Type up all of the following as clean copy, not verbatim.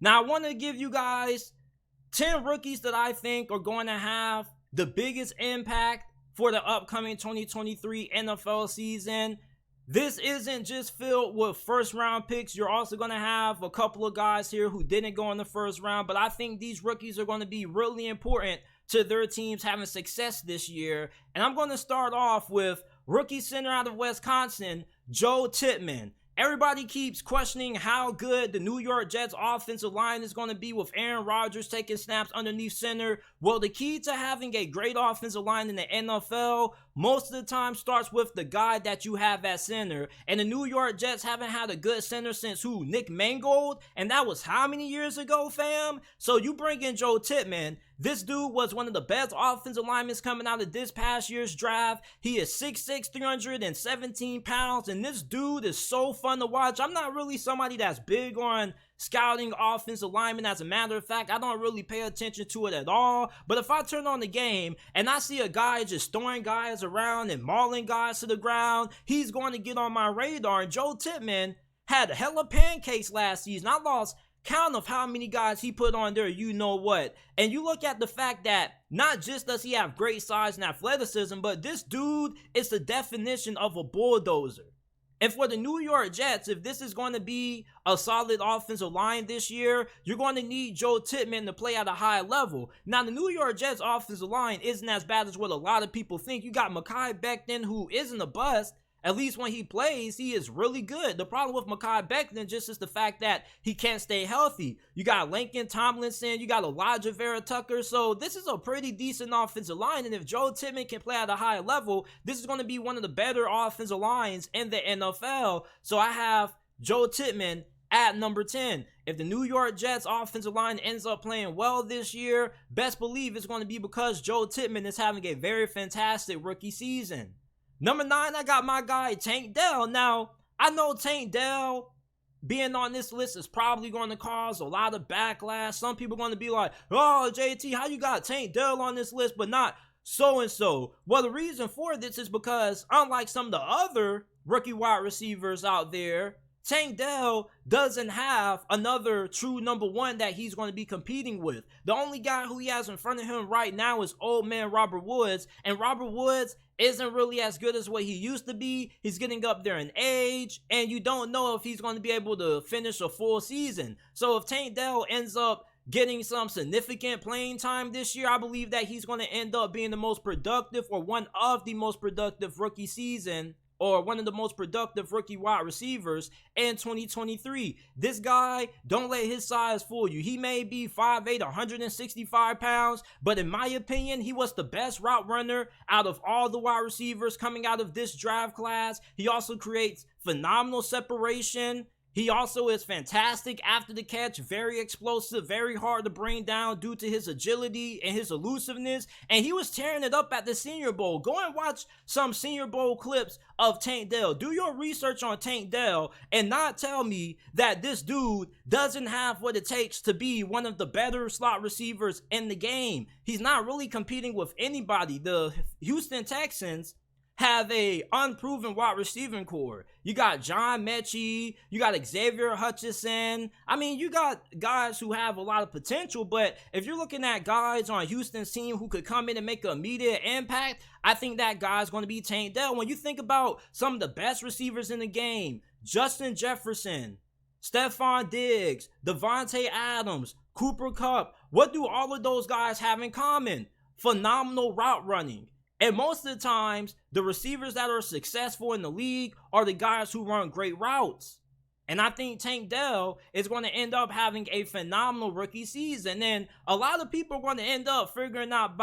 Now, I want to give you guys 10 rookies that I think are going to have the biggest impact for the upcoming 2023 NFL season. This isn't just filled with first round picks. You're also going to have a couple of guys here who didn't go in the first round, but I think these rookies are going to be really important to their teams having success this year. And I'm going to start off with rookie center out of Wisconsin, Joe Tippmann. Everybody keeps questioning how good the New York Jets offensive line is going to be with Aaron Rodgers taking snaps underneath center. Well, the key to having a great offensive line in the NFL most of the time starts with the guy that you have at center. And the New York Jets haven't had a good center since who? Nick Mangold? And that was how many years ago, fam? So you bring in Joe Tippmann. This dude was one of the best offensive linemen coming out of this past year's draft. He is 6'6", 317 pounds, and this dude is so fun to watch. I'm not really somebody that's big on scouting offensive linemen. As a matter of fact, I don't really pay attention to it at all. But if I turn on the game and I see a guy just throwing guys around and mauling guys to the ground, he's going to get on my radar. And Joe Tippmann had hella pancakes last season. I lost count of how many guys he put on there, you know what. And you look at the fact that not just does he have great size and athleticism, but this dude is the definition of a bulldozer. And for the New York Jets, if this is going to be a solid offensive line this year, you're going to need Joe Tippmann to play at a high level. Now, the New York Jets offensive line isn't as bad as what a lot of people think. You got Mekhi Becton, who isn't a bust. At least when he plays, he is really good. The problem with Mekhi Becton just is the fact that he can't stay healthy. You got Lincoln Tomlinson, you got Elijah Vera Tucker. So this is a pretty decent offensive line. And if Joe Tippmann can play at a high level, this is going to be one of the better offensive lines in the NFL. So I have Joe Tippmann at number 10. If the New York Jets offensive line ends up playing well this year, best believe it's going to be because Joe Tippmann is having a very fantastic rookie season. Number 9, I got my guy, Tank Dell. Now, I know Tank Dell being on this list is probably going to cause a lot of backlash. Some people are going to be like, oh, JT, how you got Tank Dell on this list but not so-and-so? Well, the reason for this is because unlike some of the other rookie wide receivers out there, Tank Dell doesn't have another true number 1 that he's going to be competing with. The only guy who he has in front of him right now is old man Robert Woods, and Robert Woods isn't really as good as what he used to be. He's getting up there in age, and you don't know if he's going to be able to finish a full season. So if Tank Dell ends up getting some significant playing time this year, I believe that he's going to end up being the most productive or one of the most productive rookie season or one of the most productive rookie wide receivers in 2023. This guy, don't let his size fool you. He may be 5'8", 165 pounds, but in my opinion, he was the best route runner out of all the wide receivers coming out of this draft class. He also creates phenomenal separation. He also is fantastic after the catch, very explosive, very hard to bring down due to his agility and his elusiveness, and he was tearing it up at the Senior Bowl. Go and watch some Senior Bowl clips of Tank Dell. Do your research on Tank Dell and not tell me that this dude doesn't have what it takes to be one of the better slot receivers in the game. He's not really competing with anybody. The Houston Texans have a unproven wide receiving core. You got John Mechie, you got Xavier Hutchinson. I mean, you got guys who have a lot of potential, but if you're looking at guys on Houston's team who could come in and make an immediate impact, I think that guy's going to be Tank Dell. When you think about some of the best receivers in the game, Justin Jefferson, Stephon Diggs, Devontae Adams, Cooper Kupp, what do all of those guys have in common? Phenomenal route running. And most of the times, the receivers that are successful in the league are the guys who run great routes. And I think Tank Dell is going to end up having a phenomenal rookie season. And a lot of people are going to end up figuring out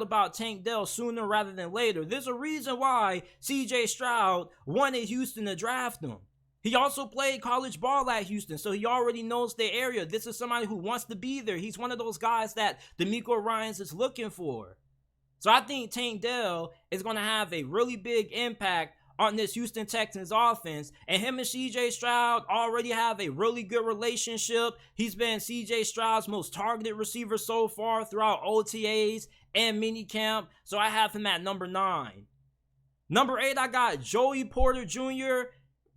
about Tank Dell sooner rather than later. There's a reason why CJ Stroud wanted Houston to draft him. He also played college ball at Houston, so he already knows the area. This is somebody who wants to be there. He's one of those guys that DeMeco Ryans is looking for. So I think Tank Dell is going to have a really big impact on this Houston Texans offense. And him and CJ Stroud already have a really good relationship. He's been CJ Stroud's most targeted receiver so far throughout OTAs and minicamp. So I have him at number 9. Number 8, I got Joey Porter Jr.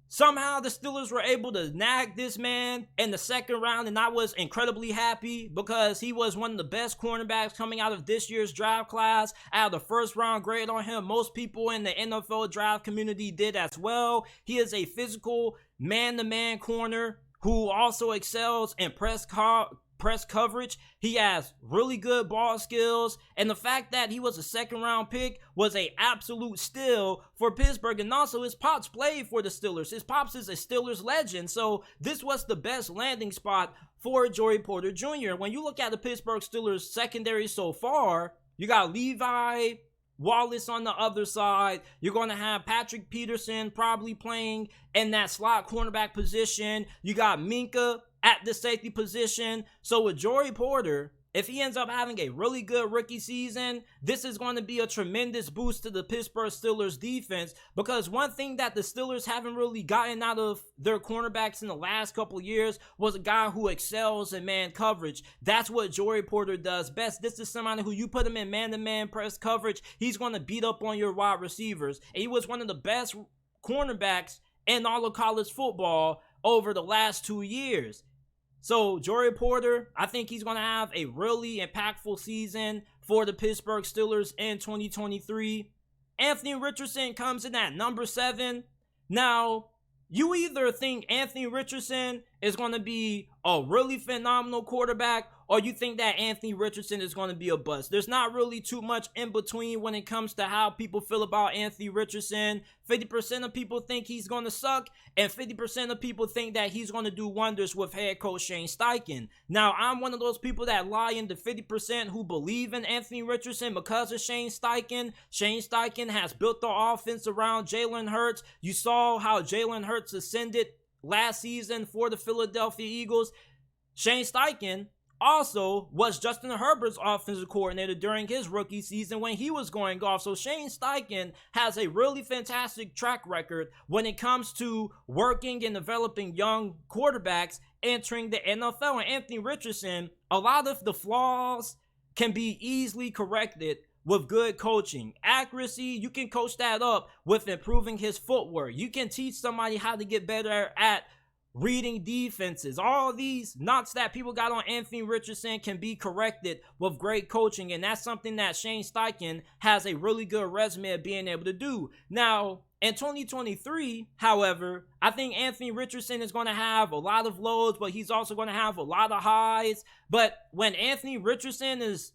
Somehow the Steelers were able to nag this man in the second round, and I was incredibly happy because he was one of the best cornerbacks coming out of this year's draft class. I had the first round grade on him. Most people in the NFL draft community did as well. He is a physical man-to-man corner who also excels in press coverage. He has really good ball skills, and the fact that he was a second round pick was a absolute steal for Pittsburgh. And also his pops played for the Steelers. His pops is a Steelers legend, so this was the best landing spot for Joey Porter Jr. When you look at the Pittsburgh Steelers secondary so far, you got Levi Wallace on the other side. You're going to have Patrick Peterson probably playing in that slot cornerback position. You got Minka at the safety position. So with Joey Porter, if he ends up having a really good rookie season, this is going to be a tremendous boost to the Pittsburgh Steelers defense, because one thing that the Steelers haven't really gotten out of their cornerbacks in the last couple years was a guy who excels in man coverage. That's what Joey Porter does best. This is somebody who you put him in man-to-man press coverage, he's going to beat up on your wide receivers. And he was one of the best cornerbacks in all of college football over the last 2 years. So Joey Porter, I think he's going to have a really impactful season for the Pittsburgh Steelers in 2023. Anthony Richardson comes in at number 7. Now, you either think Anthony Richardson is going to be a really phenomenal quarterback, or you think that Anthony Richardson is going to be a bust. There's not really too much in between when it comes to how people feel about Anthony Richardson. 50% of people think he's going to suck, and 50% of people think that he's going to do wonders with head coach Shane Steichen. Now, I'm one of those people that lie in the 50% who believe in Anthony Richardson because of Shane Steichen. Shane Steichen has built the offense around Jalen Hurts. You saw how Jalen Hurts ascended last season for the Philadelphia Eagles. Shane Steichen also was Justin Herbert's offensive coordinator during his rookie season when he was going off. So Shane Steichen has a really fantastic track record when it comes to working and developing young quarterbacks entering the NFL. And Anthony Richardson, a lot of the flaws can be easily corrected with good coaching. Accuracy, you can coach that up with improving his footwork. You can teach somebody how to get better at reading defenses. All these knocks that people got on Anthony Richardson can be corrected with great coaching, and that's something that Shane Steichen has a really good resume of being able to do. Now, in 2023, however, I think Anthony Richardson is going to have a lot of lows, but he's also going to have a lot of highs. But when Anthony Richardson is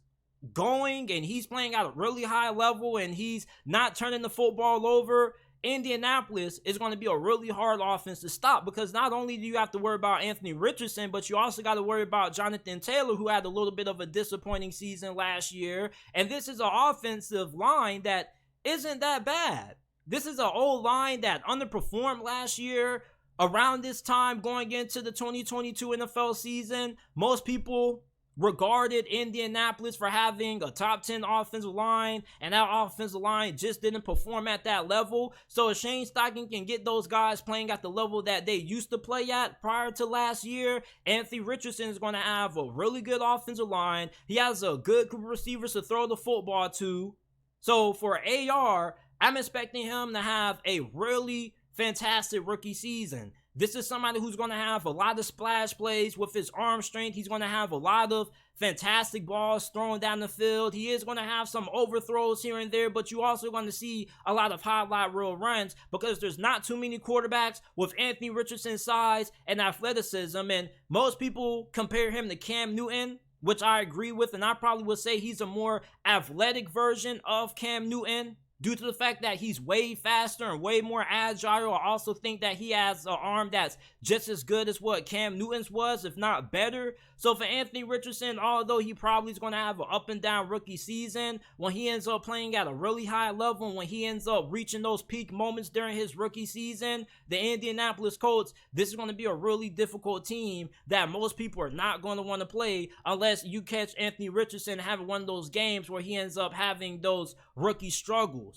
going and he's playing at a really high level and he's not turning the football over, Indianapolis is going to be a really hard offense to stop, because not only do you have to worry about Anthony Richardson, but you also got to worry about Jonathan Taylor, who had a little bit of a disappointing season last year. And this is an offensive line that isn't that bad. This is an old line that underperformed last year. Around this time going into the 2022 NFL season, most people regarded Indianapolis for having a top 10 offensive line, and that offensive line just didn't perform at that level. So if Shane Steichen can get those guys playing at the level that they used to play at prior to last year, Anthony Richardson is going to have a really good offensive line. He has a good group of receivers to throw the football to. So for AR, I'm expecting him to have a really fantastic rookie season. This is somebody who's going to have a lot of splash plays with his arm strength. He's going to have a lot of fantastic balls thrown down the field. He is going to have some overthrows here and there, but you also going to see a lot of highlight reel runs, because there's not too many quarterbacks with Anthony Richardson's size and athleticism. And most people compare him to Cam Newton, which I agree with, and I probably would say he's a more athletic version of Cam Newton, due to the fact that he's way faster and way more agile. I also think that he has an arm that's just as good as what Cam Newton's was, if not better. So for Anthony Richardson, although he probably is going to have an up and down rookie season, when he ends up playing at a really high level, and when he ends up reaching those peak moments during his rookie season, the Indianapolis Colts, this is going to be a really difficult team that most people are not going to want to play unless you catch Anthony Richardson having one of those games where he ends up having those rookie struggles.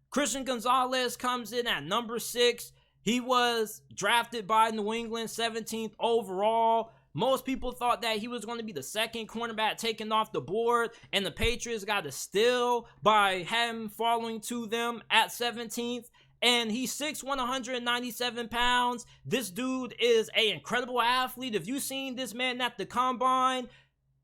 Christian Gonzalez comes in at number 6. He was drafted by New England 17th overall. Most people thought that he was going to be the second cornerback taken off the board, and the Patriots got a steal by him falling to them at 17th. And he's 6'1", 197 pounds. This dude is an incredible athlete. If you've seen this man at the combine,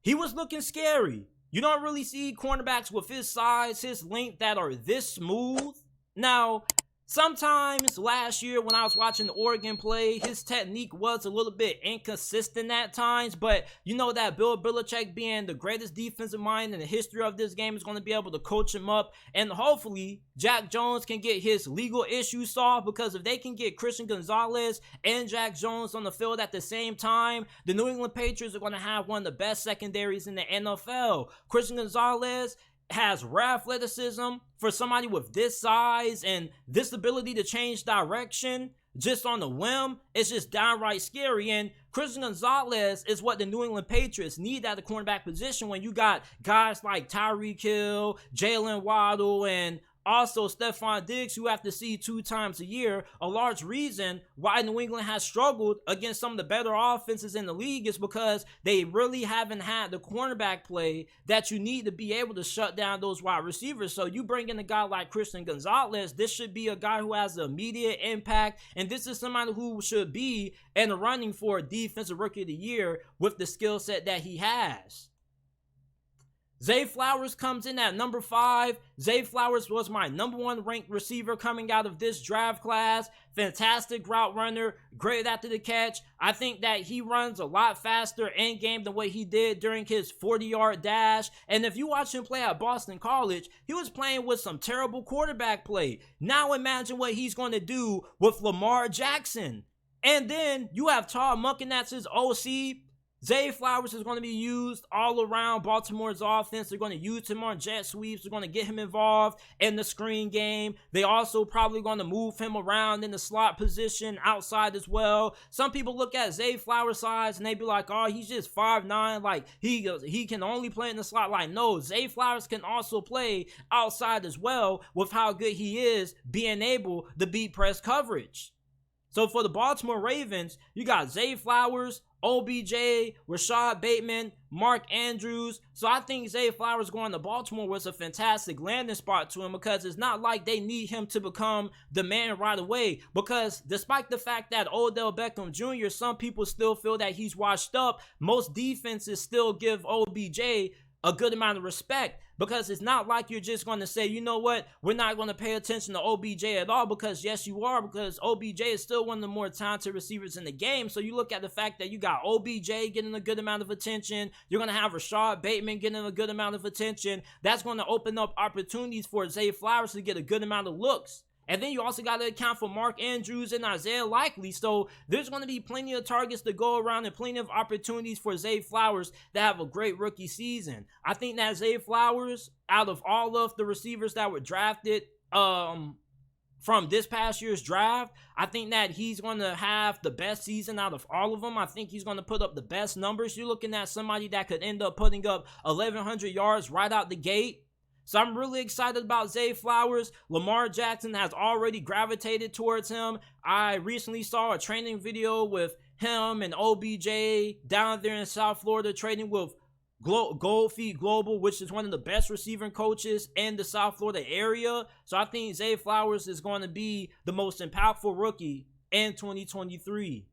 he was looking scary. You don't really see cornerbacks with his size, his length that are this smooth. Now, sometimes last year when I was watching Oregon play, his technique was a little bit inconsistent at times, but you know that Bill Belichick, being the greatest defensive mind in the history of this game, is going to be able to coach him up, and hopefully Jack Jones can get his legal issues solved, because if they can get Christian Gonzalez and Jack Jones on the field at the same time, the New England Patriots are going to have one of the best secondaries in the NFL. Christian Gonzalez has rare athleticism for somebody with this size, and this ability to change direction just on the whim. It's just downright scary. And Christian Gonzalez is what the New England Patriots need at the cornerback position when you got guys like Tyreek Hill, Jalen Waddle, and also Stephon Diggs, who have to see 2 times a year. A large reason why New England has struggled against some of the better offenses in the league is because they really haven't had the cornerback play that you need to be able to shut down those wide receivers. So you bring in a guy like Christian Gonzalez, this should be a guy who has an immediate impact, and this is somebody who should be in the running for Defensive Rookie of the Year with the skill set that he has. Zay Flowers comes in at number 5. Zay Flowers was my number 1 ranked receiver coming out of this draft class. Fantastic route runner, great after the catch. I think that he runs a lot faster in game than what he did during his 40-yard dash. And if you watch him play at Boston College, he was playing with some terrible quarterback play. Now imagine what he's going to do with Lamar Jackson. And then you have Todd Monken, that's his OC. Zay Flowers is going to be used all around Baltimore's offense. They're going to use him on jet sweeps. They're going to get him involved in the screen game. They also probably going to move him around in the slot position outside as well. Some people look at Zay Flowers' size and they be like, oh, he's just 5'9", like he can only play in the slot. Like, no, Zay Flowers can also play outside as well with how good he is being able to beat press coverage. So for the Baltimore Ravens, you got Zay Flowers, OBJ, Rashad Bateman, Mark Andrews. So I think Zay Flowers going to Baltimore was a fantastic landing spot to him, because it's not like they need him to become the man right away. Because despite the fact that Odell Beckham Jr., some people still feel that he's washed up, most defenses still give OBJ a good amount of respect, because it's not like you're just going to say, you know what, we're not going to pay attention to OBJ at all, because yes, you are, because OBJ is still one of the more talented receivers in the game. So you look at the fact that you got OBJ getting a good amount of attention, you're going to have Rashad Bateman getting a good amount of attention. That's going to open up opportunities for Zay Flowers to get a good amount of looks. And then you also got to account for Mark Andrews and Isaiah Likely. So there's going to be plenty of targets to go around and plenty of opportunities for Zay Flowers to have a great rookie season. I think that Zay Flowers, out of all of the receivers that were drafted from this past year's draft, I think that he's going to have the best season out of all of them. I think he's going to put up the best numbers. You're looking at somebody that could end up putting up 1,100 yards right out the gate. So I'm really excited about Zay Flowers. Lamar Jackson has already gravitated towards him. I recently saw a training video with him and OBJ down there in South Florida training with Goldfeet Global, which is one of the best receiving coaches in the South Florida area. So I think Zay Flowers is going to be the most impactful rookie in 2023.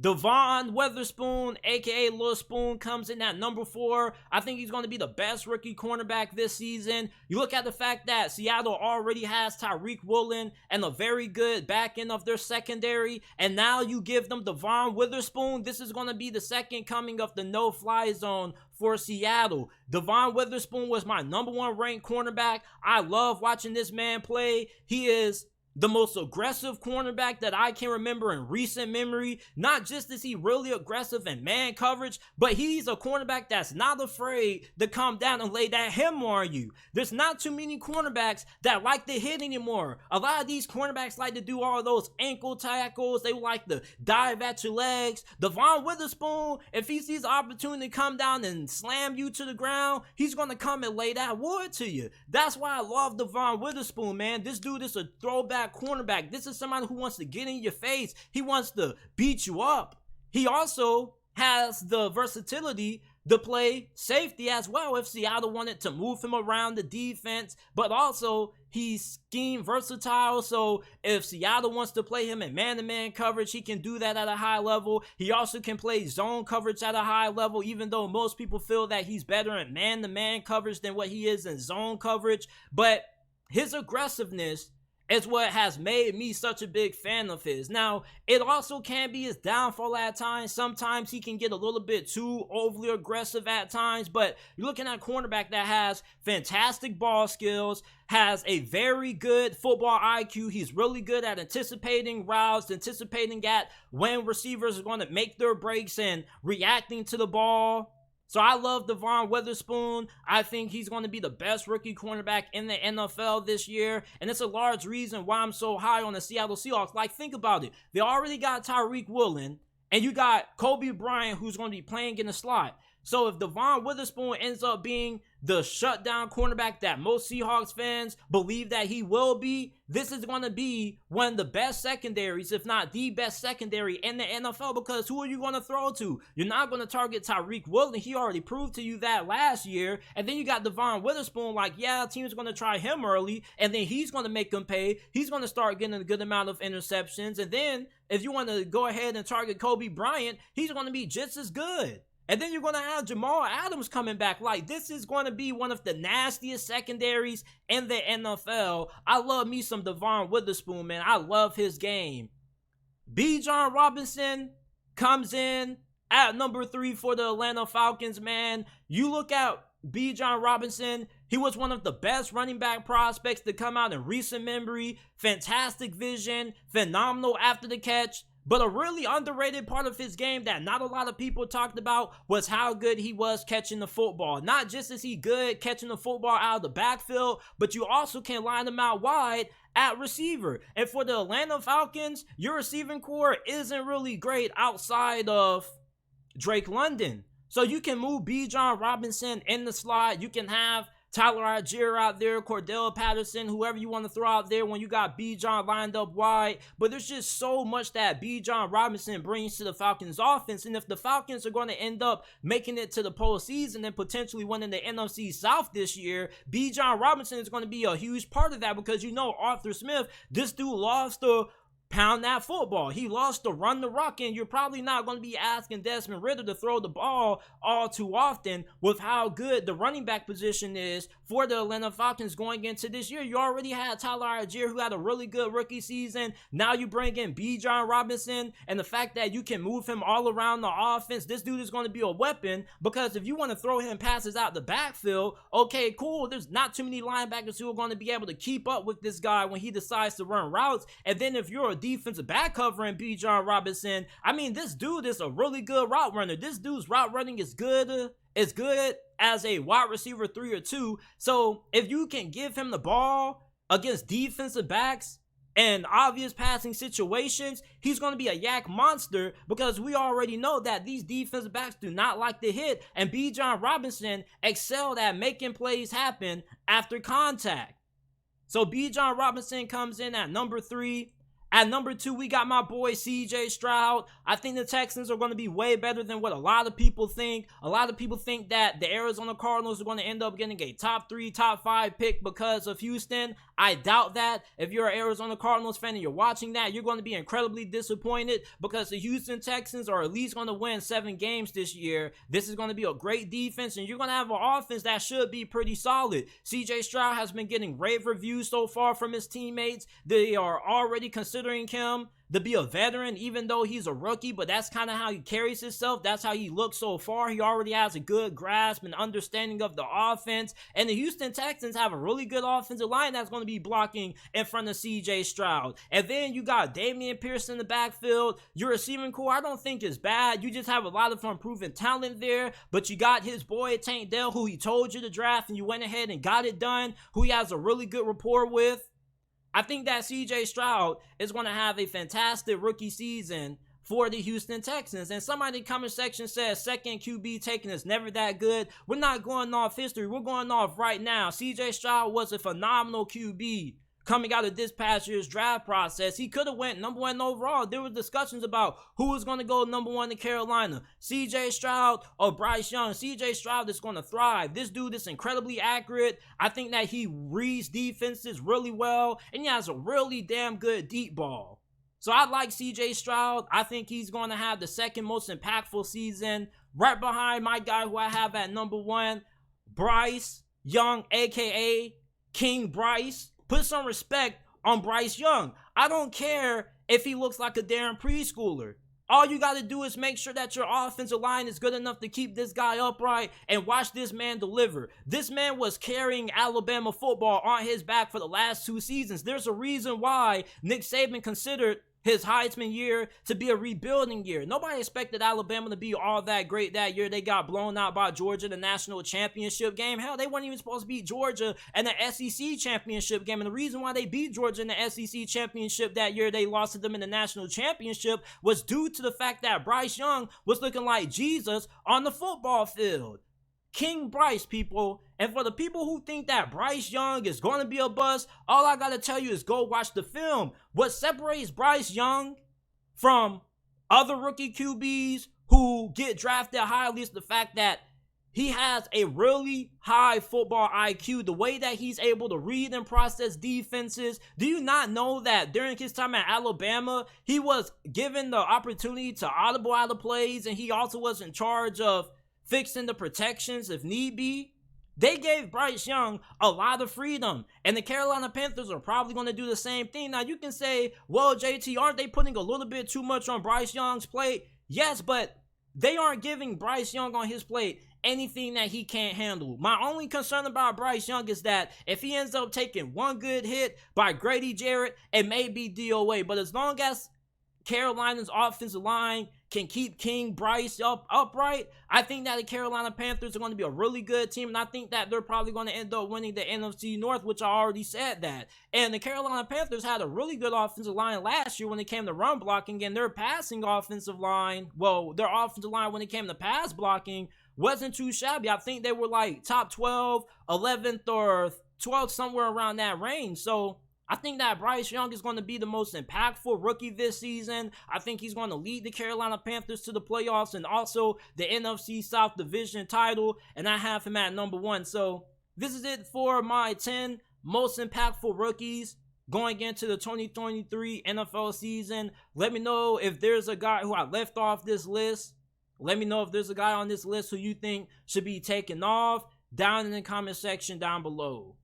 Devon Weatherspoon, aka Lil Spoon, comes in at number 4. I think he's going to be the best rookie cornerback this season. You look at the fact that Seattle already has Tyreek Woolen and a very good back end of their secondary, and now you give them Devon Weatherspoon. This is going to be the second coming of the no-fly zone for Seattle. Devon Weatherspoon was my number 1 ranked cornerback. I love watching this man play. He is the most aggressive cornerback that I can remember in recent memory. Not just is he really aggressive in man coverage, but he's a cornerback that's not afraid to come down and lay that hammer on you. There's not too many cornerbacks that like to hit anymore. A lot of these cornerbacks like to do all those ankle tackles. They like to dive at your legs. Devon Weatherspoon, if he sees the opportunity to come down and slam you to the ground, he's going to come and lay that wood to you. That's why I love Devon Weatherspoon, man. This dude is a throwback cornerback. This is somebody who wants to get in your face. He wants to beat you up. He also has the versatility to play safety as well if Seattle wanted to move him around the defense, but also he's scheme versatile, so if Seattle wants to play him in man-to-man coverage, he can do that at a high level. He also can play zone coverage at a high level, even though most people feel that he's better in man-to-man coverage than what he is in zone coverage, but his aggressiveness is what has made me such a big fan of his. Now, it also can be his downfall at times. Sometimes he can get a little bit too overly aggressive at times, but you're looking at a cornerback that has fantastic ball skills, has a very good football IQ. He's really good at anticipating routes, anticipating at when receivers are going to make their breaks and reacting to the ball. So I love Devon Weatherspoon. I think he's going to be the best rookie cornerback in the NFL this year. And it's a large reason why I'm so high on the Seattle Seahawks. Like, think about it. They already got Tyreek Woolen, and you got Kobe Bryant, who's going to be playing in the slot. So if Devon Weatherspoon ends up being the shutdown cornerback that most Seahawks fans believe that he will be, this is going to be one of the best secondaries, if not the best secondary in the NFL, because who are you going to throw to? You're not going to target Tyreek Woolen. He already proved to you that last year. And then you got Devon Weatherspoon, like, yeah, team's going to try him early, and then he's going to make them pay. He's going to start getting a good amount of interceptions. And then if you want to go ahead and target Kobe Bryant, he's going to be just as good. And then you're going to have Jamal Adams coming back. Like, this is going to be one of the nastiest secondaries in the NFL. I love me some Devon Weatherspoon, man. I love his game. Bijan Robinson comes in at number 3 for the Atlanta Falcons, man. You look at Bijan Robinson, he was one of the best running back prospects to come out in recent memory. Fantastic vision, phenomenal after the catch. But a really underrated part of his game that not a lot of people talked about was how good he was catching the football. Not just is he good catching the football out of the backfield, but you also can line him out wide at receiver. And for the Atlanta Falcons, your receiving core isn't really great outside of Drake London. So you can move Bijan Robinson in the slot. You can have Tyler Algier out there, Cordell Patterson, whoever you want to throw out there when you got Bijan lined up wide. But there's just so much that Bijan Robinson brings to the Falcons offense. And if the Falcons are going to end up making it to the postseason and potentially winning the NFC South this year, Bijan Robinson is going to be a huge part of that, because you know Arthur Smith, this dude loves to pound that football. He loves to run the rock, and you're probably not going to be asking Desmond Ridder to throw the ball all too often with how good the running back position is for the Atlanta Falcons going into this year. You already had Tyler Algier, who had a really good rookie season. Now you bring in Bijan Robinson, and the fact that you can move him all around the offense, this dude is going to be a weapon, because if you want to throw him passes out the backfield, okay, cool. There's not too many linebackers who are going to be able to keep up with this guy when he decides to run routes. And then if you're a defensive back covering Bijan Robinson, I mean, this dude is a really good route runner. This dude's route running is good as a wide receiver 3 or 2. So if you can give him the ball against defensive backs and obvious passing situations, he's going to be a yak monster, because we already know that these defensive backs do not like to hit, and Bijan Robinson excelled at making plays happen after contact. So Bijan Robinson comes in at number 3. At number 2, we got my boy CJ Stroud. I think the Texans are going to be way better than what a lot of people think. A lot of people think that the Arizona Cardinals are going to end up getting a top 3, top 5 pick because of Houston. I doubt that. If you're an Arizona Cardinals fan and you're watching that, you're going to be incredibly disappointed, because the Houston Texans are at least going to win 7 games this year. This is going to be a great defense, and you're going to have an offense that should be pretty solid. CJ Stroud has been getting rave reviews so far from his teammates. They are already considering him to be a veteran, even though he's a rookie, but that's kind of how he carries himself. That's how he looks so far. He already has a good grasp and understanding of the offense, and the Houston Texans have a really good offensive line that's going to be blocking in front of CJ Stroud. And then you got Dameon Pierce in the backfield. Your receiving core, I don't think is bad. You just have a lot of unproven talent there, but you got his boy Tank Dell, who he told you to draft, and you went ahead and got it done, who he has a really good rapport with. I think that CJ Stroud is going to have a fantastic rookie season for the Houston Texans. And somebody in the comment section says second QB taken is never that good. We're not going off history. We're going off right now. CJ Stroud was a phenomenal QB coming out of this past year's draft process. He could have went number 1 overall. There were discussions about who was going to go number 1 in Carolina, CJ Stroud or Bryce Young. CJ Stroud is going to thrive. This dude is incredibly accurate. I think that he reads defenses really well, and he has a really damn good deep ball. So I like CJ Stroud. I think he's going to have the second most impactful season, right behind my guy who I have at number 1, Bryce Young, aka King Bryce. Put some respect on Bryce Young. I don't care if he looks like a damn preschooler. All you got to do is make sure that your offensive line is good enough to keep this guy upright and watch this man deliver. This man was carrying Alabama football on his back for the last 2 seasons. There's a reason why Nick Saban considered his Heisman year to be a rebuilding year. Nobody expected Alabama to be all that great that year. They got blown out by Georgia in the national championship game. Hell, they weren't even supposed to beat Georgia in the SEC championship game. And the reason why they beat Georgia in the SEC championship that year, they lost to them in the national championship, was due to the fact that Bryce Young was looking like Jesus on the football field. King Bryce, people. And for the people who think that Bryce Young is going to be a bust, all I got to tell you is go watch the film. What separates Bryce Young from other rookie QBs who get drafted highly is the fact that he has a really high football IQ. The way that he's able to read and process defenses. Do you not know that during his time at Alabama, he was given the opportunity to audible out of plays, and he also was in charge of fixing the protections if need be? They gave Bryce Young a lot of freedom, and the Carolina Panthers are probably going to do the same thing. Now, you can say, well, JT, aren't they putting a little bit too much on Bryce Young's plate? Yes, but they aren't giving Bryce Young on his plate anything that he can't handle. My only concern about Bryce Young is that if he ends up taking one good hit by Grady Jarrett, it may be DOA. But as long as Carolina's offensive line can keep King Bryce upright, I think that the Carolina Panthers are going to be a really good team, and I think that they're probably going to end up winning the NFC North, which I already said that. And the Carolina Panthers had a really good offensive line last year when it came to run blocking, and their passing offensive line, well, their offensive line when it came to pass blocking wasn't too shabby. I think they were like top 12, 11th, or 12th, somewhere around that range. So I think that Bryce Young is going to be the most impactful rookie this season. I think he's going to lead the Carolina Panthers to the playoffs and also the NFC South Division title, and I have him at number 1. So this is it for my 10 most impactful rookies going into the 2023 NFL season. Let me know if there's a guy who I left off this list. Let me know if there's a guy on this list who you think should be taken off down in the comment section down below.